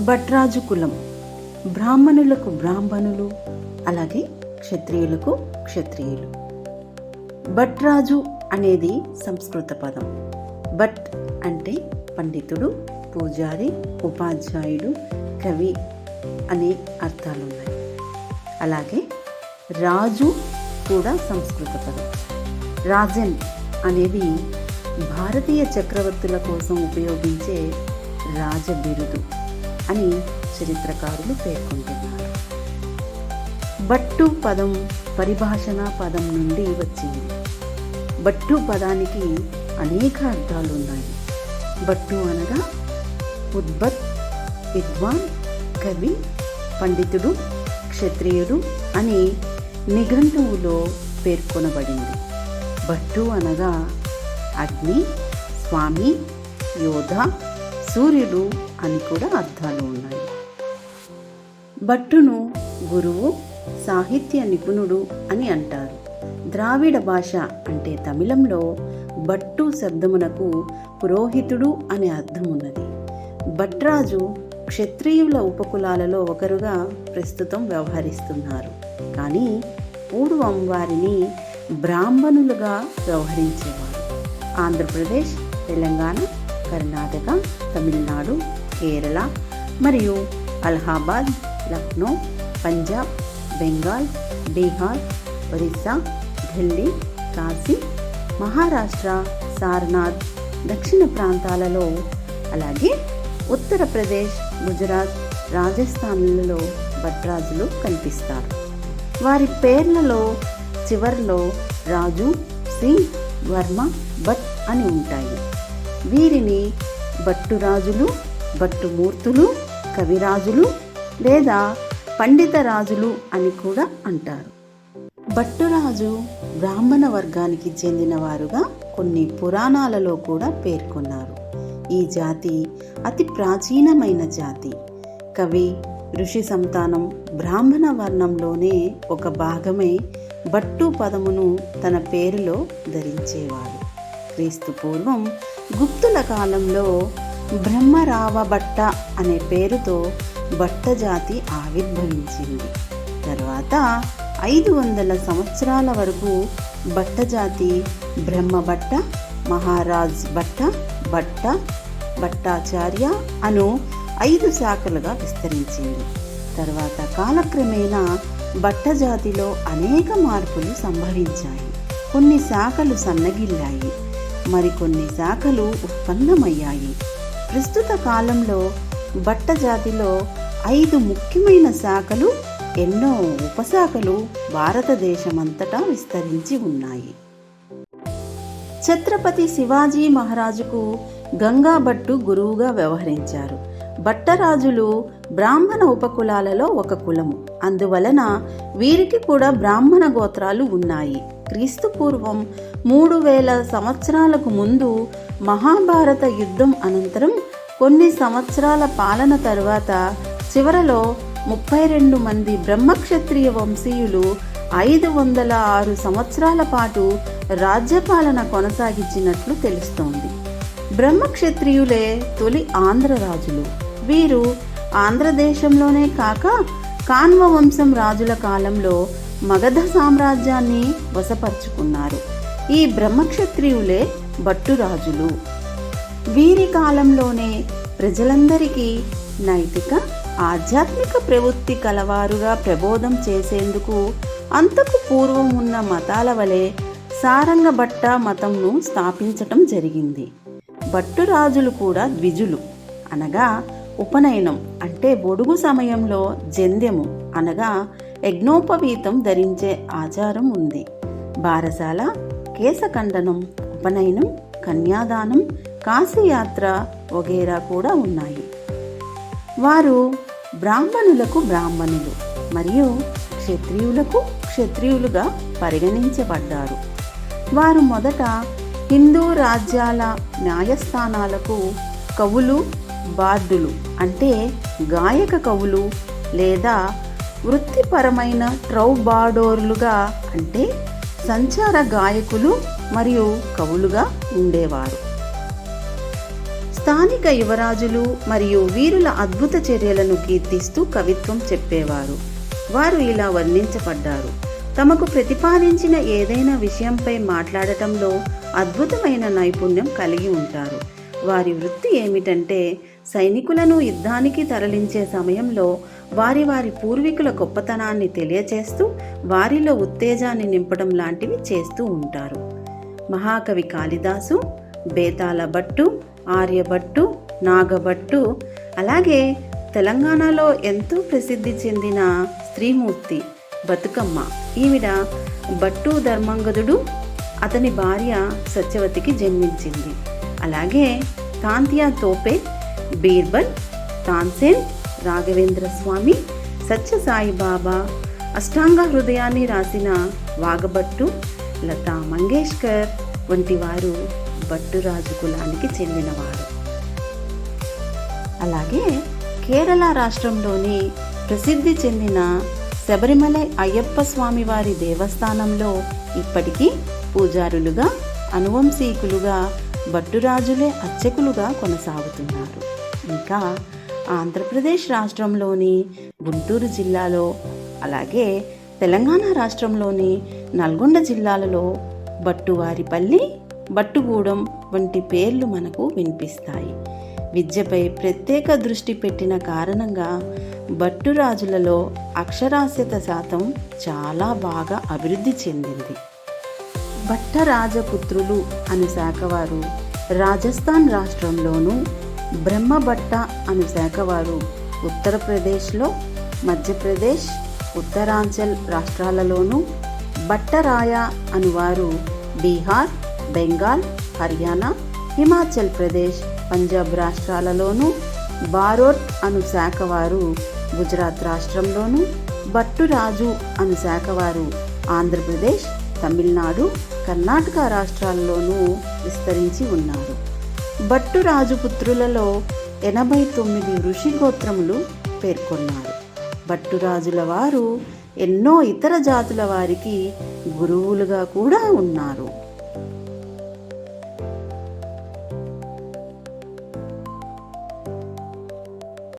భట్రాజు కులం. బ్రాహ్మణులకు బ్రాహ్మణులు, అలాగే క్షత్రియులకు క్షత్రియులు. భట్రాజు అనేది సంస్కృత పదం. భట్ అంటే పండితుడు, పూజారి, ఉపాధ్యాయుడు, కవి అనే అర్థాలున్నాయి. అలాగే రాజు కూడా సంస్కృత పదం. రాజన్ అనేది భారతీయ చక్రవర్తుల కోసం ఉపయోగించే రాజ బిరుదు అని చరిత్రకారులు పేర్కొంటున్నారు. భట్టు పదం పరిభాషణ పదం నుండి వచ్చింది. భట్టు పదానికి అనేక అర్థాలు ఉన్నాయి. భట్టు అనగా ఉద్భట్, విద్వాన్, కవి, పండితుడు, క్షత్రియుడు అని నిఘంటువులో పేర్కొనబడింది. భట్టు అనగా అగ్ని, స్వామి, యోధ, సూర్యుడు అని కూడా అర్థాలు ఉన్నాయి. భట్టును గురువు, సాహిత్య నిపుణుడు అని అంటారు. ద్రావిడ భాష అంటే తమిళంలో భట్టు శబ్దమునకు పురోహితుడు అనే అర్థం ఉన్నది. భట్రాజు క్షత్రియుల ఉపకులాలలో ఒకరుగా ప్రస్తుతం వ్యవహరిస్తున్నారు. కానీ పూర్వం వారిని బ్రాహ్మణులుగా వ్యవహరించేవారు. ఆంధ్రప్రదేశ్, తెలంగాణ, కర్ణాటక, తమిళనాడు, కేరళ మరియు అలహాబాద్, లక్నో, పంజాబ్, బెంగాల్, బీహార్, ఒరిస్సా, ఢిల్లీ, కాశీ, మహారాష్ట్ర, సారనాథ్, దక్షిణ ప్రాంతాలలో, అలాగే ఉత్తరప్రదేశ్, గుజరాత్, రాజస్థాన్లలో భట్రాజులు కనిపిస్తారు. వారి పేర్లలో చివర్లో రాజు, సింగ్, వర్మ, భట్ అని ఉంటాయి. వీరిని భట్టురాజులు, భట్టుమూర్తులు, కవిరాజులు లేదా పండిత రాజులు అని కూడా అంటారు. భట్టురాజు బ్రాహ్మణ వర్గానికి చెందినవారుగా కొన్ని పురాణాలలో కూడా పేర్కొన్నారు. ఈ జాతి అతి ప్రాచీనమైన జాతి. కవి, ఋషి సంతానం బ్రాహ్మణ వర్ణంలోనే ఒక భాగమై భట్టు పదమును తన పేరులో ధరించేవాడు. క్రీస్తు పూర్వం గుప్తుల కాలంలో బ్రహ్మరావ భట్ట అనే పేరుతో భట్ట జాతి ఆవిర్భవించింది. తర్వాత 500 సంవత్సరాల వరకు భట్ట జాతి బ్రహ్మభట్ట, మహారాజ్ భట్ట, భట్ట, భట్టాచార్య అను 5 శాఖలుగా విస్తరించింది. తర్వాత కాలక్రమేణా భట్ట జాతిలో అనేక మార్పులు సంభవించాయి. కొన్ని శాఖలు సన్నగిల్లాయి, మరికొన్ని శాఖలు ఉత్పన్నమయ్యాయి. ప్రస్తుత కాలంలో భట్ట జాతిలో 5 ముఖ్యమైన శాఖలు, ఎన్నో ఉపశాఖలు భారతదేశమంతటా విస్తరించి ఉన్నాయి. ఛత్రపతి శివాజీ మహారాజుకు గంగా భట్టు గురువుగా వ్యవహరించారు. భట్టరాజులు బ్రాహ్మణ ఉపకులాలలో ఒక కులము. అందువలన వీరికి కూడా బ్రాహ్మణ గోత్రాలు ఉన్నాయి. క్రీస్తు పూర్వం 3000 సంవత్సరాలకు ముందు మహాభారత యుద్ధం అనంతరం కొన్ని సంవత్సరాల పాలన తరువాత చివరలో 32 మంది బ్రహ్మక్షత్రియ వంశీయులు 506 సంవత్సరాల పాటు రాజ్యపాలన కొనసాగించినట్లు తెలుస్తోంది. బ్రహ్మక్షత్రియులే తొలి ఆంధ్ర రాజులు. వీరు ఆంధ్రదేశంలోనే కాక కాన్వ వంశం రాజుల కాలంలో మగధ సామ్రాజ్యాన్ని వశపరుచుకున్నారు. ఈ బ్రహ్మక్షత్రియులే భట్టురాజులు. వీరి కాలంలోనే ప్రజలందరికీ నైతిక, ఆధ్యాత్మిక ప్రవృత్తి కలవారుగా ప్రబోధం చేసేందుకు అంతకు పూర్వం ఉన్న మతాల వలె సారంగభట్ట మతంను స్థాపించటం జరిగింది. భట్టురాజులు కూడా ద్విజులు, అనగా ఉపనయనం అంటే బొడుగు సమయంలో జంధ్యము అనగా యజ్ఞోపవీతం ధరించే ఆచారం ఉంది. బారసాల, కేశఖండనం, ఉపనయనం, కన్యాదానం, కాశీయాత్ర వగైరా కూడా ఉన్నాయి. వారు బ్రాహ్మణులకు బ్రాహ్మణులు మరియు క్షత్రియులకు క్షత్రియులుగా పరిగణించబడ్డారు. వారు మొదట హిందూ రాజ్యాల న్యాయస్థానాలకు కవులు, బార్డులు అంటే గాయక కవులు లేదా వృత్తిపరమైన ట్రౌబాడోర్లుగా అంటే సంచార గాయకులు మరియు కవులుగా ఉండేవారు. స్థానిక యువరాజులు మరియు వీరుల అద్భుత చర్యలను కీర్తిస్తూ కవిత్వం చెప్పేవారు. వారు ఇలా వర్ణించబడ్డారు: తమకు ప్రతిపాదించిన ఏదైనా విషయంపై మాట్లాడటంలో అద్భుతమైన నైపుణ్యం కలిగి ఉంటారు. వారి వృత్తి ఏమిటంటే సైనికులను యుద్ధానికి తరలించే సమయంలో వారి పూర్వీకుల గొప్పతనాన్ని తెలియచేస్తూ వారిలో ఉత్తేజాన్ని నింపడం లాంటివి చేస్తూ ఉంటారు. మహాకవి కాళిదాసు, బేతాళ భట్టు, ఆర్యభట్టు, నాగభట్టు, అలాగే తెలంగాణలో ఎంతో ప్రసిద్ధి చెందిన స్త్రీమూర్తి బతుకమ్మ, ఈవిడ భట్టు ధర్మంగదుడు, అతని భార్య సత్యవతికి జన్మించింది. అలాగే తాంతియా తోపే, బీర్బల్, తాన్సేన్, రాఘవేంద్ర స్వామి, సత్యసాయిబాబా, అష్టాంగ హృదయాన్ని రాసిన వాగభట్టు, లతా మంగేష్కర్ వంటి వారు భట్టురాజు కులానికి చెందినవారు. అలాగే కేరళ రాష్ట్రంలోని ప్రసిద్ధి చెందిన శబరిమలై అయ్యప్ప స్వామి వారి దేవస్థానంలో ఇప్పటికీ పూజారులుగా, అనువంశీకులుగా భట్టురాజులే అర్చకులుగా కొనసాగుతున్నారు. ఇంకా ఆంధ్రప్రదేశ్ రాష్ట్రంలోని గుంటూరు జిల్లాలో, అలాగే తెలంగాణ రాష్ట్రంలోని నల్గొండ జిల్లాలలో భట్టువారిపల్లి, భట్టుగూడెం వంటి పేర్లు మనకు వినిపిస్తాయి. విద్యపై ప్రత్యేక దృష్టి పెట్టిన కారణంగా భట్టురాజులలో అక్షరాస్యత శాతం చాలా బాగా అభివృద్ధి చెందింది. భట్టరాజపుత్రులు అను శాఖవారు రాజస్థాన్ రాష్ట్రంలోనూ, బ్రహ్మభట్ట అను శాఖవారు ఉత్తరప్రదేశ్లో, మధ్యప్రదేశ్, ఉత్తరాంచల్ రాష్ట్రాలలోనూ, భట్టరాయ అనువారు బీహార్, బెంగాల్, హర్యానా, హిమాచల్ ప్రదేశ్, పంజాబ్ రాష్ట్రాలలోనూ, బారోట్ అను శాఖవారు గుజరాత్ రాష్ట్రంలోనూ, భట్టురాజు అను శాఖవారు ఆంధ్రప్రదేశ్, తమిళనాడు, కర్ణాటక రాష్ట్రాల్లోనూ విస్తరించి ఉన్నారు. భట్టురాజు పుత్రులలో 89 ఋషి గోత్రములు పేర్కొన్నారు. భట్టురాజుల వారు ఎన్నో ఇతర జాతుల వారికి గురువులుగా కూడా ఉన్నారు.